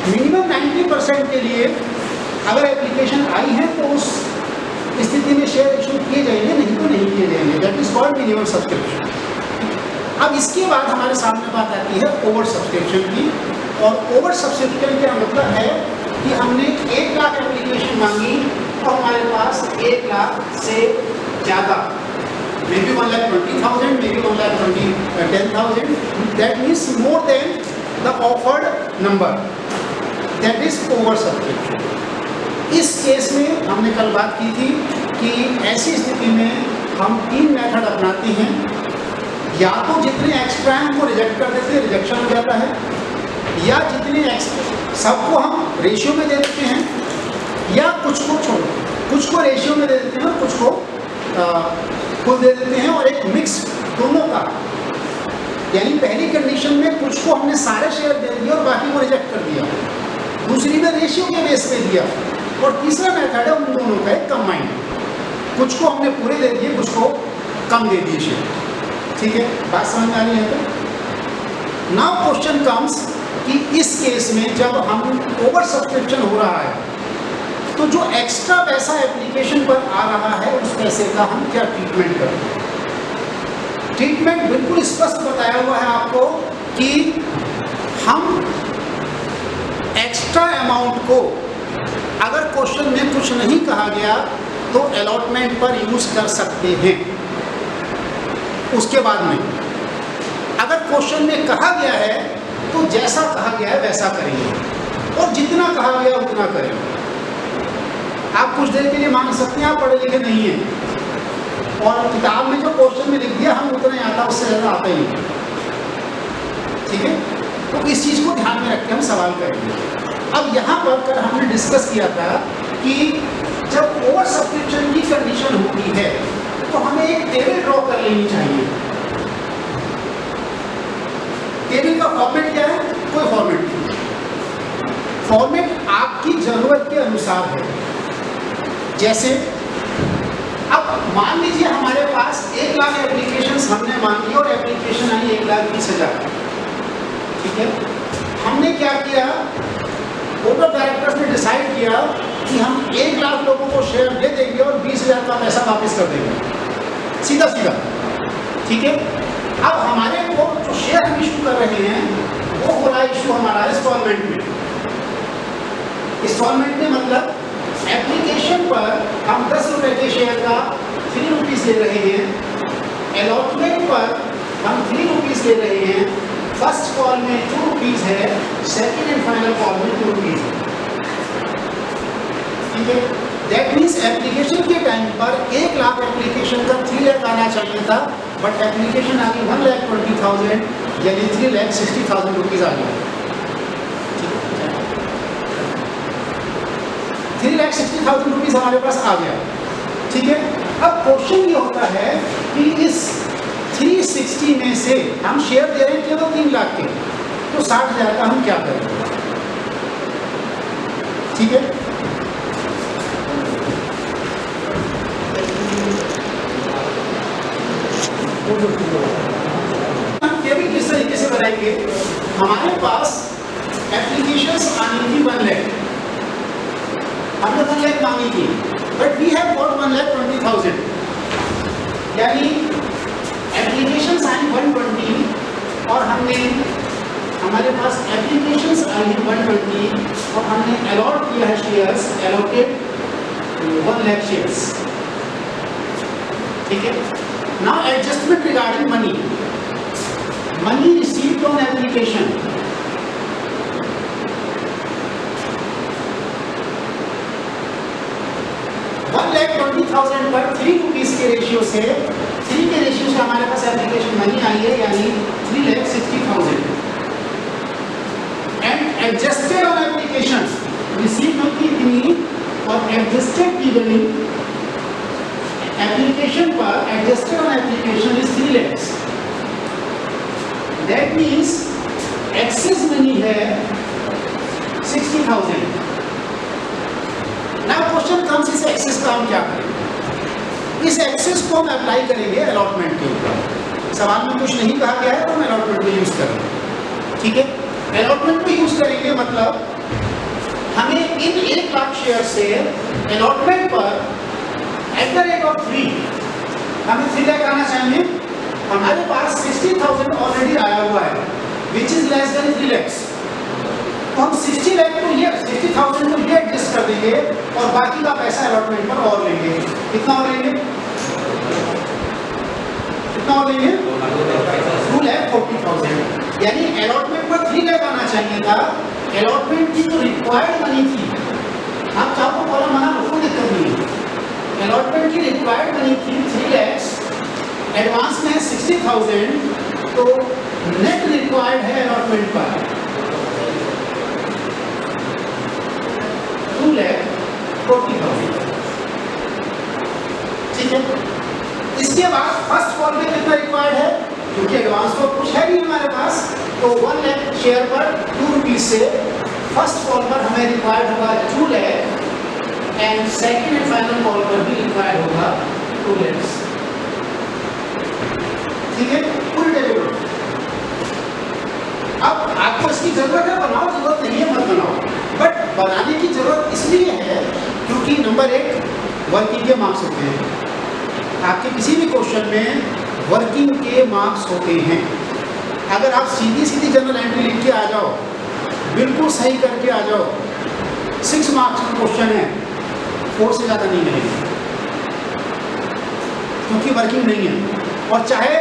Minimum 90% के लिए अगर एप्लीकेशन आई है तो उस स्थिति में शेयर इशू किए जाएंगे, नहीं तो नहीं किए जाएंगे। That is called minimum subscription. अब इसके बाद हमारे सामने बात आती है ओवर सब्सक्रिप्शन की। और ओवर सब्सक्रिप्शन का मतलब है कि हमने 1 लाख एप्लीकेशन मांगी और हमारे पास 1 लाख से ज़्यादा, may be 1,20,000, may be 1,10,000, that means more than the offered number, that is over subscription. इस केस में हमने कल बात की थी कि ऐसी स्थिति में हम 3 मेथड अपनाते हैं। या तो जितने एक्स्ट्रा हैं उनको रिजेक्ट कर देते हैं, रिजेक्शन हो जाता है, या जितने सबको हम रेशियो में दे देते हैं, या कुछ को छोड़ो, कुछ को रेशियो में दे देते हैं और कुछ को कुल दे देते हैं, और एक मिक्स दोनों का। यानी पहली कंडीशन में कुछ को हमने सारे शेयर दे दिए और बाकी को रिजेक्ट कर दिया, दूसरी में रेशियो के बेस पे दिया, और तीसरा मेथड है उन दोनों का एक कंबाइंड, कुछ को हमने पूरे दे दिए, कुछ को कम दे दिए शेयर। ठीक है, बात समझ में आ रही है? तो नाउ क्वेश्चन कम्स कि इस केस में जब हम ओवर सब्सक्रिप्शन हो रहा है तो जो एक्स्ट्रा पैसा एप्लीकेशन पर आ रहा है उस पैसे का हम क्या ट्रीटमेंट करें। ट्रीटमेंट बिल्कुल स्पष्ट बताया हुआ है आपको कि हम एक्स्ट्रा अमाउंट को अगर क्वेश्चन में कुछ नहीं कहा गया तो अलॉटमेंट पर यूज कर सकते हैं। उसके बाद में अगर क्वेश्चन में कहा गया है तो जैसा कहा गया है वैसा करेंगे, और जितना कहा गया उतना करेंगे। आप कुछ देर के लिए मान सकते हैं आप पढ़े लिखे नहीं हैं और किताब में जो क्वेश्चन में लिख दिया हम उतना ही आता, उससे ज़्यादा आता ही नहीं। ठीक है, तो इस चीज़ को ध्यान में रख के हम सवाल करेंगे। अब यहाँ पर कल हमने डिस्कस किया था कि जब ओवर सब्सक्रिप्शन की कंडीशन होती है तो हमें एक टेबल ड्रॉ कर लेनी चाहिए। टेबल का फॉर्मेट क्या है? कोई फॉर्मेट नहीं, फॉर्मेट आपकी जरूरत के अनुसार है। जैसे अब मान लीजिए हमारे पास 1 लाख एप्लीकेशंस हमने मांगी और एप्लीकेशन आई 1,20,000। ठीक है, हमने क्या किया, बोर्ड ऑफ डायरेक्टर्स ने डिसाइड किया कि हम 1 लाख लोगों को शेयर दे देंगे और 20,000 का पैसा वापस कर देंगे, सीधा सीधा। ठीक है, अब हमारे को जो शेयर हम इशू कर रहे हैं वो हो रहा है इशू हमारा इंस्टॉलमेंट में। इंस्टॉलमेंट में मतलब एप्लीकेशन पर हम 10 रुपए के शेयर का 3 रुपीज़ ले रहे हैं, अलॉटमेंट पर हम 3 रुपीज़ ले रहे हैं, फर्स्ट कॉल में 2 रुपीज़ है, सेकेंड एंड फाइनल कॉल में 2 रुपीज़ है। ठीक है, दैट मीन्स एप्लीकेशन के टाइम पर 1 लाख एप्लीकेशन का 3 लाख आना चाहिए था, बट एप्लीकेशन आ गई 1,20,000 यानी 3,60,000 रुपीज़ आ गया। 3,60,000 रुपीज़ हमारे पास आ गया। ठीक है, अब क्वेश्चन ये होता है कि इस 360 में से हम शेयर दे रहे हैं केवल 3 लाख के, तो 60,000 का हम क्या करें। ठीक है, हम टेबल किस तरीके से बनाएंगे। हमारे पास एप्लीकेशंस आनी थी 1 लाख, हमने 1 लाख मांगी थी, बट वी हैव गॉट 1,20,000, यानी एप्लीकेशंस आई 120 और हमने हमारे पास एप्लीकेशंस आई 120 और हमने अलॉट किया है शेयर्स, एलोकेट 1 लाख शेयर्स। ठीक है, now adjustment regarding money, money received on application. $1,20,000 पर 3 रुपीज़ के रेशियो से, 3 के रेशियो से हमारे पास एप्लीकेशन मनी आई है, यानी 3,60,000 and adjusted on application receive money इतनी और एडजस्टेड की गई एप्लीकेशन पर, adjusted on application is 3 lakhs। That means excess money है 60,000। नाउ क्वेश्चन कम्स, इस एक्सेस का हम क्या करें। इस एक्सेस को हम अप्लाई करेंगे अलॉटमेंट के ऊपर। सवाल में कुछ नहीं कहा गया है तो हम अलॉटमेंट में यूज करेंगे। ठीक है, अलॉटमेंट में यूज करेंगे मतलब इन 1 लाख शेयर से अलॉटमेंट पर एट द रेट ऑफ 3 हमें 3 लाख आना चाहिए। हमारे पास 60,000 ऑलरेडी आया हुआ है which is less than 3 lakhs। तो हम 60 लाख को ये 60,000 को ये एडजस्ट कर देंगे और बाकी का पैसा अलॉटमेंट पर और लेंगे। कितना और लेंगे? कितना और लेंगे? 2,40,000। यानी अलॉटमेंट पर 3 लाख आना चाहिए था। अलॉटमेंट की जो रिक्वायर्ड मनी थी, आप चाहो तो कॉलम बना लो, कोई दिक्कत नहीं है। अलॉटमेंट की रिक्वायर्ड मनी थी 3 lakhs, एडवांस में है 60,000, तो नेट रिक्वायर्ड है अलॉटमेंट पर 2,40,000। ठीक है। इसके बाद फर्स्ट कॉल में कितना रिक्वायर्ड है, क्योंकि एडवांस तो कुछ है नहीं हमारे पास, तो 1 लाख शेयर पर 2 रुपीज से फर्स्ट कॉल पर हमें रिक्वायर्ड होगा 2 lakh and second and final call पर भी रिक्वायर्ड होगा 2 lakhs। ठीक है, फुल टेबल। अब आपको इसकी जरूरत है, बनाओ, जरूरत नहीं है मत बनाओ, बट बनाने की जरूरत इसलिए है क्योंकि नंबर 1 वर्किंग के मार्क्स होते हैं। आपके किसी भी क्वेश्चन में वर्किंग के मार्क्स होते हैं। अगर आप सीधी सीधी जनरल एंट्री लिख के आ जाओ, बिल्कुल सही करके आ जाओ, 6 मार्क्स का क्वेश्चन है, 4 से ज़्यादा नहीं मिलेगी क्योंकि वर्किंग नहीं है। और चाहे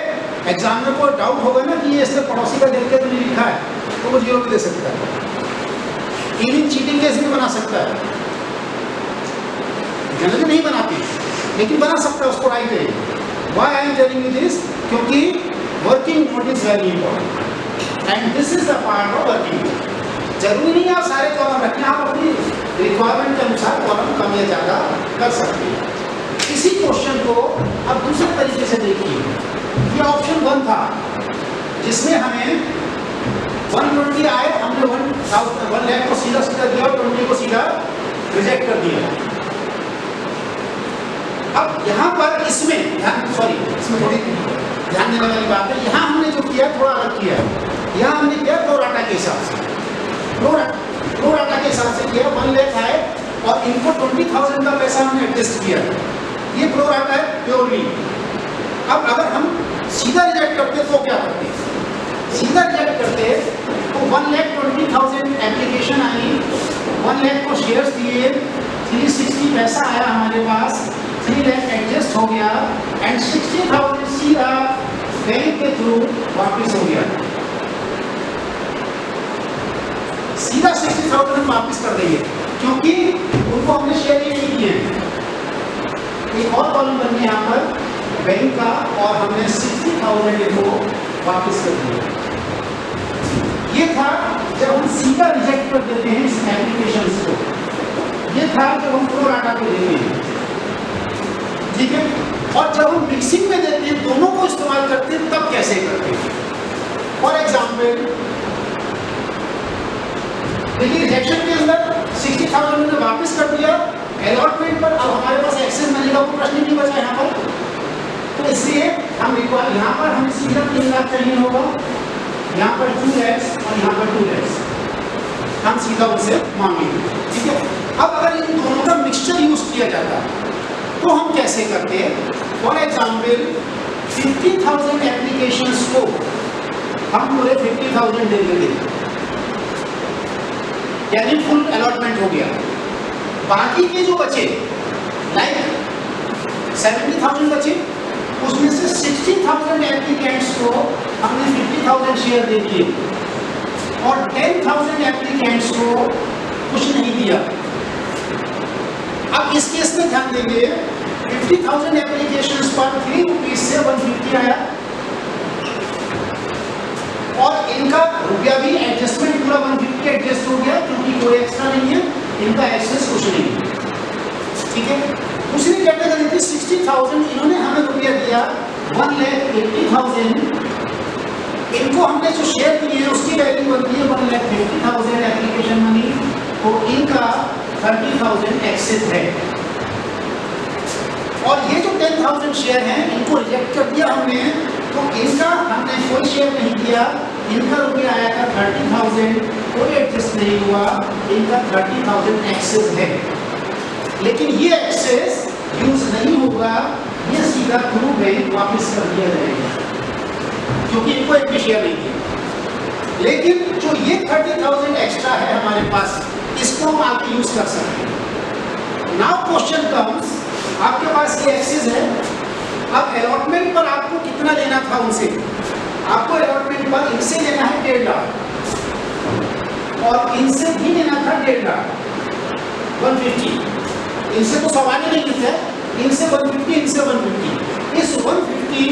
एग्जामिनर को डाउट होगा ना कि ये इससे पड़ोसी का देख के तो नहीं लिखा है, तो वो 0 भी दे सकता है। इवन चीटिंग केस भी बना सकता है, जनरली नहीं बनाती लेकिन बना सकता है, उसको राइट है। Why I am telling you this, क्योंकि working note is very important and this is the part of working note. जरूरी नहीं आप सारे कॉलम रखें, आप अपनी रिक्वायरमेंट के अनुसार कॉलम कम या ज़्यादा कर सकते हैं। इसी क्वेश्चन को अब दूसरे तरीके से देखिए। ये ऑप्शन 1 था जिसमें हमें 120 आए, हमने 1 लाख को सीधा सीधा दिया और 20 को सीधा रिजेक्ट कर दिया। अब यहाँ पर इसमें इसमें थोड़ी ध्यान देने वाली बात है। यहाँ हमने जो किया थोड़ा अलग किया है। यहाँ हमने किया प्रोराटा के हिसाब से, प्रोराटा के हिसाब से किया। 1 लाख आए और इनको 20,000 का पैसा हमने एडजस्ट किया। ये प्रोराटा है प्योरली। अब अगर हम सीधा रिजेक्ट करते तो क्या करते? सीधा रिजेक्ट करते तो 1,20,000 एप्लीकेशन आई, 1 लाख को शेयर्स दिए, 360 पैसा आया हमारे पास, 3 लाख एडजस्ट हो गया एंड 60,000 सीधा बैंक के थ्रू वापस हो गया। सीधा 60,000 वापस कर देंगे क्योंकि उनको हमने शेयर ही नहीं किए। एक और कॉलम बन गया यहाँ पर बैंक का और हमने 60,000 को वापस कर दिया। ये था जब हम सीधा रिजेक्ट कर देते हैं इस एप्लीकेशन को, ये था जब हम प्रोराटा को देते हैं। ठीक है, और जब हम मिक्सिंग में देते हैं, दोनों को इस्तेमाल करते हैं, तब कैसे करते हैं? फॉर एग्जाम्पल देखिए, रिजेक्शन के अंदर 60,000 ने वापस कर दिया, अलॉटमेंट पर अब हमारे पास एक्सेस मनी का कोई प्रश्न नहीं बचा यहाँ पर, तो इसलिए हम यहाँ पर हमें सीधा 3 लाख चाहिए होगा, यहाँ पर 2 lakhs और यहाँ पर 2 lakhs हम सीधा उनसे मांगेंगे। ठीक है, अब अगर इन दोनों का मिक्सचर यूज किया जाता तो हम कैसे करते हैं? फॉर एग्जाम्पल 50,000 एप्लीकेशंस को हम पूरे 50,000 दे देंगे, यानी फुल अलॉटमेंट हो गया। बाकी के जो बचे लाइक 70,000 बचे, उसमें से 60,000 एप्लीकेंट्स को हमने 50,000 शेयर दे दिए और 10,000 एप्लीकेंट्स को कुछ नहीं दिया। अब इस केस में ध्यान देंगे, 50,000 एप्लीकेशंस पर 3 रुपीज से 150 आया और इनका रुपया भी एडजस्टमेंट पूरा 150 एडजस्ट हो गया क्योंकि कोई एक्स्ट्रा नहीं है, इनका एक्सेस कुछ नहीं है। ठीक है, दूसरी कैटेगरी थी 60,000, इन्होंने हमें रुपया दिया 1,80,000, इनको हमने जो शेयर दिए हैं उसकी वैल्यू बनती है 1,50,000 एप्लीकेशन मनी, तो इनका 30,000 एक्सेस है। और ये जो 10,000 शेयर हैं इनको रिजेक्ट कर दिया हमने, तो इनका हमने कोई शेयर नहीं दिया, इनका रुपया आया था 30,000, कोई एडजस्ट नहीं हुआ, इनका 30,000 एक्सेस है, लेकिन ये एक्सेस यूज नहीं होगा, ये सीधा थ्रू बैंक वापस कर दिया जाएगा क्योंकि इनको एक भी शेयर नहीं दिया। लेकिन जो ये 30,000 एक्स्ट्रा है हमारे पास, इसको हम आगे यूज कर सकते हैं। नाउ क्वेश्चन कम्स, आपके पास ये एक्सेस है, अब अलॉटमेंट पर आपको कितना लेना था उनसे? आपको अलॉटमेंट पर इनसे लेना है 1.5 लाख और इनसे भी लेना था 1.5 लाख, 150। इनसे तो सवाल ही नहीं लिखा है, इनसे 150, इनसे 150। इस 150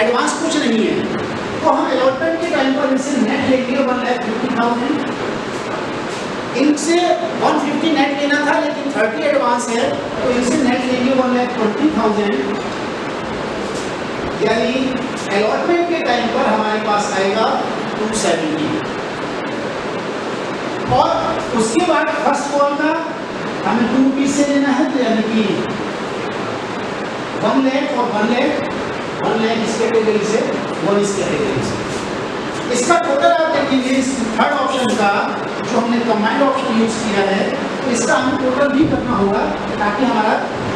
एडवांस कुछ नहीं है, तो हम अलॉटमेंट के टाइम पर इनसे नेट लेंगे 1,50,000। इनसे 150 नेट लेना था लेकिन 30 एडवांस है, तो इनसे नेट लेंगे 1,20,000, यानी अलॉटमेंट के टाइम पर हमारे पास आएगा 270। और उसके बाद फर्स्ट कॉल का हमें 2 रुपीज से लेना है, तो यानी कि 1 लाख और 1 लाख, 1 लाख इस कैटेगरी से, 1 इस कैटेगरी से। इसका टोटल आप देखेंगे इस थर्ड ऑप्शन का, जो हमने कंबाइंड ऑप्शन यूज किया है, तो इसका हमें टोटल भी करना होगा ताकि हमारा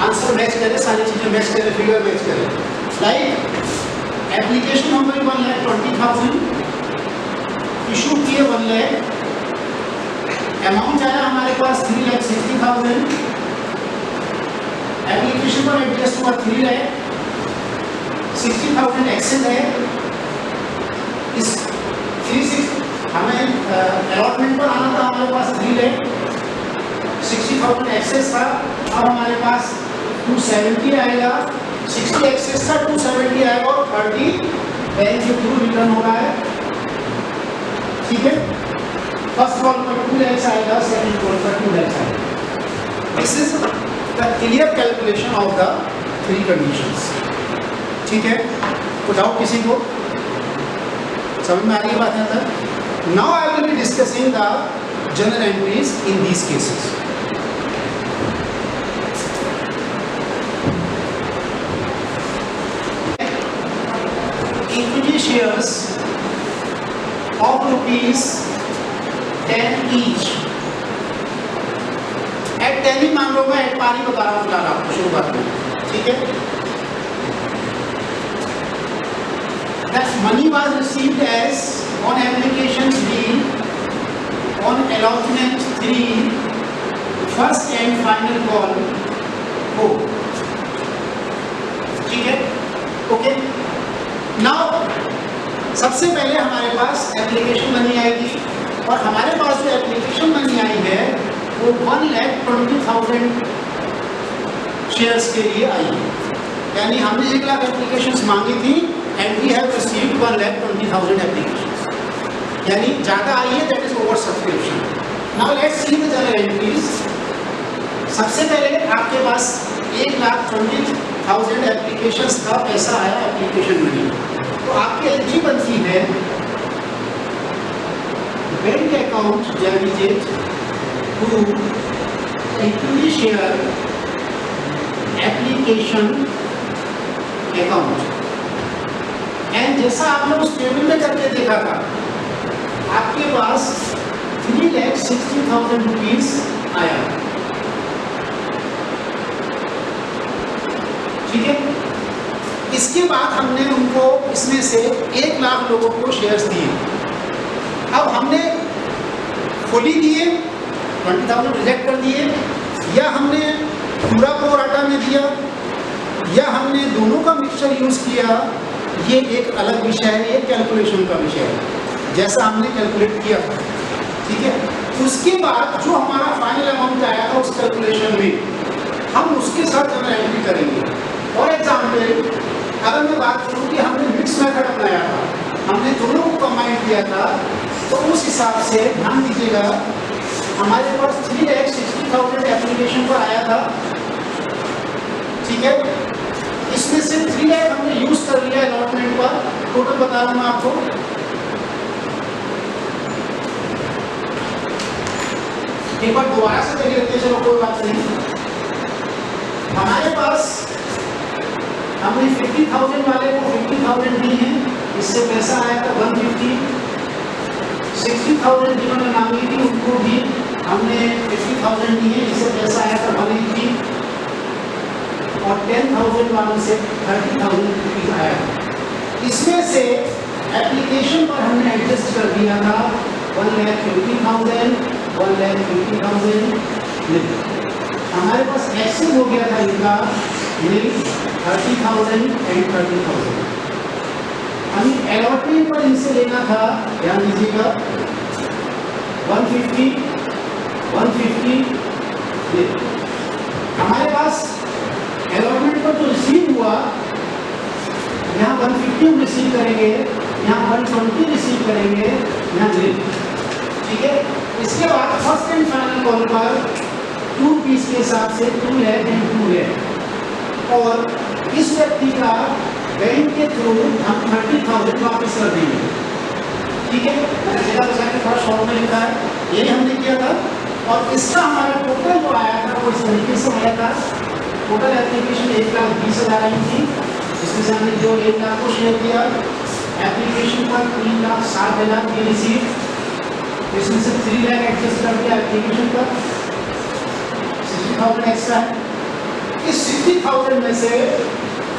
आंसर मैच करे, सारी चीजें मैच करे, फिगर मैच करे। लाइक एप्लीकेशन नंबर 1,20,000, इशू किए 1 लाख, अमाउंट आया हमारे पास 3,60,000, एप्लीकेशन पर एडजस्ट हुआ 3 लाख, 60,000 एक्सेस है। इस 36 हमें अलॉटमेंट पर आना था, हमारे पास 3 लाख, 60,000 एक्सेस था, अब हमारे पास 270 आएगा, 60 एक्सेस था, 270 आएगा और 30 बैंक के थ्रू रिटर्न हो रहा है। ठीक है, फर्स्ट कॉल पर 2 लाख आएगा, सेकंड कॉल पर 2 लाख आएगा। This is the clear calculation of the 3 conditions. ठीक है, तो डाउट किसी को समझ में आ रही है बात? यहाँ तक now I will be discussing the general entries in these cases. Equity shares of ₹10 each at 10 ही मान लो, मैं पानी बता रहा हूँ फिलहाल आपको शुरुआत में। ठीक है, that money was received as on application 3 on allotment 3 first and final call 4। ठीक है, ओके। नाउ सबसे पहले हमारे पास एप्लीकेशन मनी आएगी और हमारे पास जो एप्लीकेशन मनी आई है वो 1,20,000 शेयर्स के लिए आई है, यानी हमने 1 लाख एप्लीकेशंस मांगी थी and we have received 1,20,000 applications, यानी ज़्यादा आई है, that is over subscription. Now let's see the general entries. सबसे पहले आपके पास 1,20,000 एप्लीकेशंस का पैसा आया एप्लीकेशन मनी, तो आपकी एंट्री बनती है bank account debited to equity share application account. And जैसा आपने उस टेबल में करके देखा था, आपके पास 3,60,000 रुपीज आया। ठीक है, इसके बाद हमने उनको इसमें से 1 लाख लोगों को शेयर्स दिए। अब हमने फुली दिए, 20,000 रिजेक्ट कर दिए, या हमने पूरा प्रोराटा में दिया, या हमने दोनों का मिक्सचर यूज किया, ये एक अलग विषय है, ये कैलकुलेशन का विषय है, जैसा हमने कैलकुलेट किया था। ठीक है, उसके बाद जो हमारा फाइनल अमाउंट आया था उस कैलकुलेशन में हम उसके साथ जनरल एंट्री करेंगे। फॉर एग्जाम्पल, अगर मैं बात करूँ कि हमने मिक्स मेथड अपनाया था, हमने दोनों को कंबाइन किया था, तो उस हिसाब से ध्यान दीजिएगा, हमारे पास 3,60,000 एप्लीकेशन पर आया था। ठीक है, इसमें से 3 लाख हमने यूज कर लिया अलॉटमेंट पर, टोटल बता रहा हूँ मैं आपको। एक बार दोबारा से देख लेते हैं, चलो कोई बात नहीं। हमारे पास हमने 50,000 वाले को 50,000 दी है, इससे पैसा आया था 150, 60,000 जिन्होंने मांगी थी उनको भी हमने 50,000 दिए, इससे पैसा आया था 180, और 10,000 वालों से 30,000 रुपीज आया। इसमें से एप्लीकेशन पर हमने एडजस्ट कर दिया था 1,50,000, 1,50,000 हमारे पास एक्सेस हो गया था इनका 30,000 एंड 30,000। हमें अलॉटमेंट पर इनसे लेना था, ध्यान दीजिएगा 150, 150 हमारे पास अलॉटमेंट पर जो रिसीव हुआ, यहाँ 150 रिसीव करेंगे, यहाँ 120 रिसीव करेंगे, यहाँ 0, ठीक है। इसके बाद फर्स्ट एंड फाइनल कॉल पर 2 पीस के हिसाब से 2 lakh एंड 2 lakh, और इस व्यक्ति का बैंक के थ्रू हम 30,000 वापस कर देंगे, ठीक है। मैंने जगह बचा के थोड़ा शॉर्ट में लिखा है, यही हमने किया था। और इसका हमारा टोटल जो आया था वो इस तरीके से आया था। टोटल एप्लीकेशन 1,20,000 आई थी, इसमें से हमने जो 1 लाख को शेयर किया, एप्लीकेशन पर 3,60,000 की रिसीव, इसमें से 3 लाख एडजस्ट कर दिया एप्लीकेशन पर, 60,000 एक्स्ट्रा है। इस 60,000 में से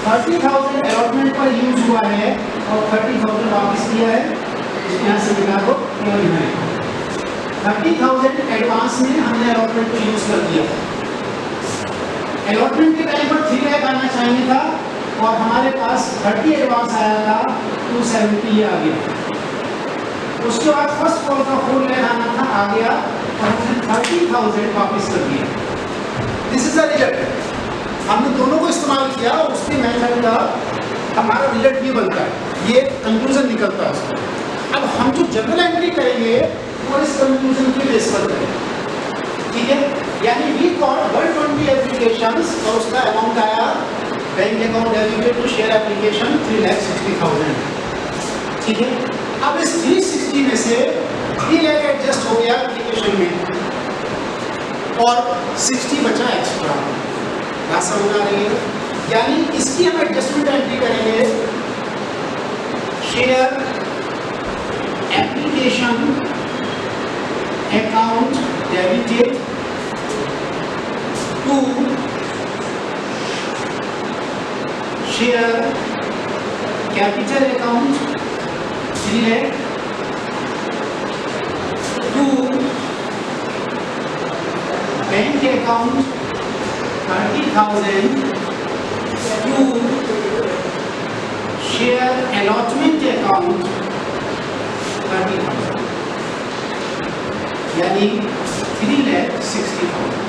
30,000 अलॉटमेंट पर यूज हुआ है और 30,000 वापस किया है, इसमें यहाँ से मिला दो, 30,000 एडवांस में हमने अलॉटमेंट को यूज कर दिया। अलॉटमेंट के टाइम पर 3 लाख आना चाहिए था और हमारे पास 30 एडवांस आया था, 270 आ गया। उसके बाद फर्स्ट कॉल का 4 लाख आना था, आ गया, और हमने 30,000 वापस कर दिया। This is the result. हमने दोनों को इस्तेमाल किया और उसके मेथड का हमारा रिजल्ट ये बनता है, ये कंक्लूजन निकलता है उसका। अब हम जो जनरल एंट्री करेंगे वो इस कंक्लूजन के बेस पर करेंगे, ठीक है। यानी वी गॉट 120 एप्लीकेशंस और उसका अमाउंट आया bank account debited to share application 3,60,000, ठीक है। अब इस 360 में से 3 लाख एडजस्ट हो गया एप्लीकेशन में और 60 बचा एक्स्ट्रा, बात समझ आ रही है। यानी इसकी हम एडजस्टमेंट एंट्री करेंगे, share application account debited to share capital account 3 lakh to bank account 30,000 to share allotment account 30,000, यानी 3,60,000।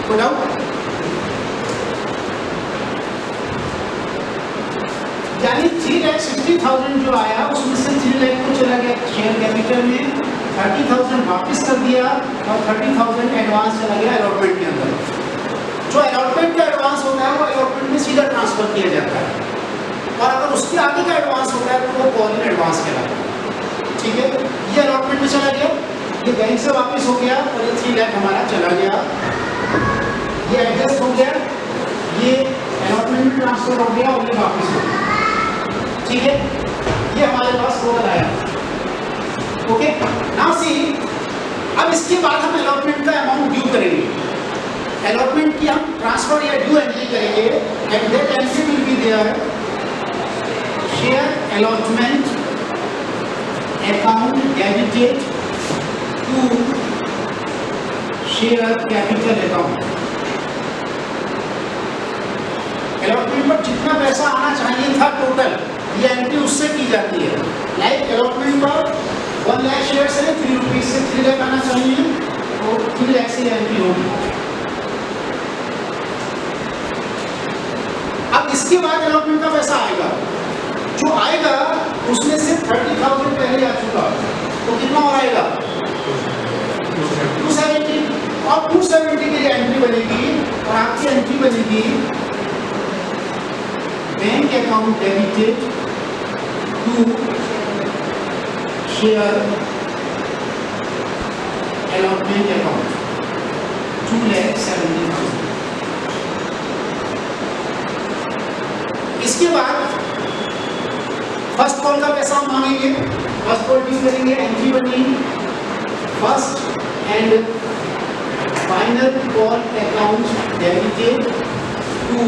पुट आउट, यानी 3,60,000 जो आया उसमें से 3 लाख को चला गया शेयर कैपिटल में, 30,000 वापस कर दिया और 30,000 एडवांस चला गया अलॉटमेंट के अंदर। जो अलॉटमेंट का एडवांस होता है वो अलॉटमेंट में सीधा ट्रांसफर किया जाता है, और अगर उसके आगे का एडवांस होता है तो वो कॉल इन एडवांस कहलाता है, ठीक है। ये अलॉटमेंट में चला गया, ये बैंक से वापस हो गया और ये 3 लाख हमारा चला गया, ये एडजस्ट हो गया, ये अलॉटमेंट में ट्रांसफर हो गया और ये वापस हो गया, ठीक है। ये हमारे पास टोटल आया, ओके। नाउ सी, अब इसके बाद हम अलॉटमेंट का अमाउंट ड्यू करेंगे। अलॉटमेंट की हम ट्रांसफर या ड्यू एंट्री करेंगे, and that entry will be there share allotment account debited to share capital account. Allotment पर जितना पैसा आना चाहिए था टोटल, ये एंट्री उससे की जाती है। लाइक अलॉटमेंट पर 1 लाख शेयर से 3 रुपीज से 3 लाख आना चाहिए, तो 3 लाख से एंट्री होगी। अब इसके बाद अलॉटमेंट का पैसा आएगा, जो आएगा उसमें से 30,000 पहले आ चुका, तो कितना और आएगा 270, और 270 के लिए एंट्री बनेगी, और आपकी एंट्री बनेगी bank account debited to share allotment account 2,70,000। इसके बाद first and final call account debited to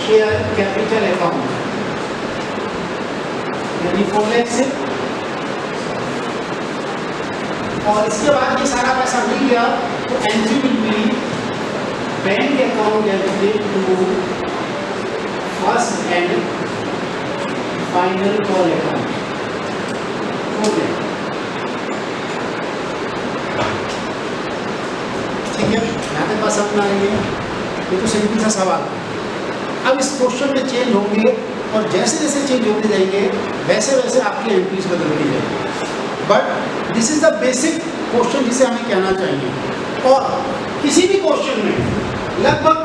share capital account, यानी 4 लाख से, और इसके बाद ये सारा पैसा मिल गया तो entry will be bank account debited to first and final call account. हो गया, ठीक है, आपके पास समझ आ रही है? ये तो सिंपल सा सवाल। अब इस क्वेश्चन में चेंज होंगे और जैसे जैसे चेंज होते जाएंगे वैसे वैसे आपकी एंट्रीज बदलती जाएंगी, but this is the basic question जिसे हमें कहना चाहिए। और किसी भी क्वेश्चन में लगभग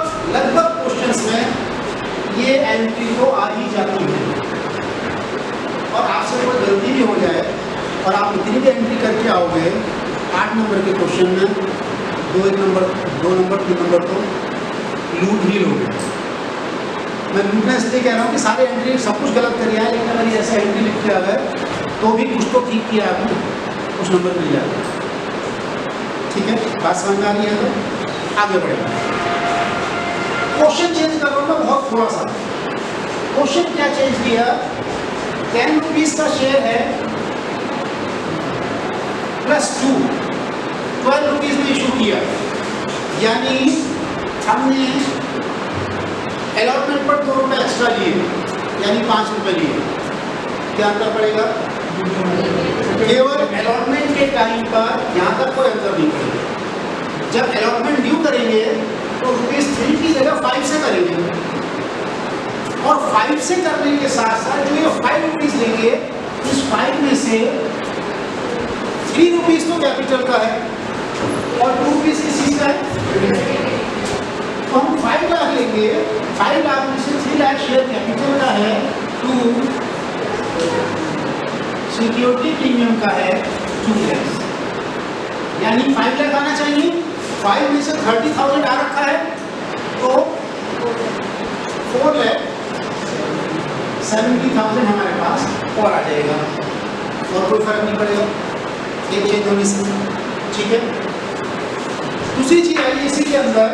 क्वेश्चंस में ये एंट्री तो आ ही जाती है, और आपसे कोई गलती भी हो जाए और आप इतनी भी एंट्री करके आओगे 8 नंबर के क्वेश्चन में 2 नंबर 3 नंबर तो लूट ही लोगे। मैं लूटना इसलिए कह रहा हूँ कि सारे एंट्री सब कुछ गलत कर दिया है, लेकिन अगर ऐसे एंट्री लिख के आ गए तो भी कुछ तो ठीक किया आपने, कुछ नंबर मिल जाएगा। ठीक है, बात समझ में आ रही है? तो आगे बढ़ेगा। क्वेश्चन चेंज कर रहा हूँ मैं बहुत थोड़ा सा। क्वेश्चन क्या चेंज किया? 10 रुपीज का शेयर है +2, 12 रुपीज में इशू किया, यानी हमने अलॉटमेंट पर 2 रुपये एक्स्ट्रा लिए, यानी 5 रुपये लिए। क्या अंतर पड़ेगा? केवल अलॉटमेंट के टाइम पर यहाँ तक कोई अंतर नहीं पड़ेगा। जब अलॉटमेंट ड्यू करेंगे तो ₹3 की जगह 5 से करेंगे, और 5 से करने के साथ साथ जो ये 5 रुपीज लेंगे, इस 5 में से 3 रुपीज तो कैपिटल का है और 2 रुपीज किस चीज का है? तो हम 5 लाख लेंगे, 5 लाख में से 3 लाख शेयर कैपिटल का है, 2 सिक्योरिटी प्रीमियम का है 2 लाख, यानी 5 लाख आना चाहिए। 5 में से 30,000 आ रखा है तो 4 लाख 70,000 हमारे पास और आ जाएगा, और कोई फर्क नहीं पड़ेगा एक चेंज होने से। ठीक है, दूसरी चीज आई इसी के अंदर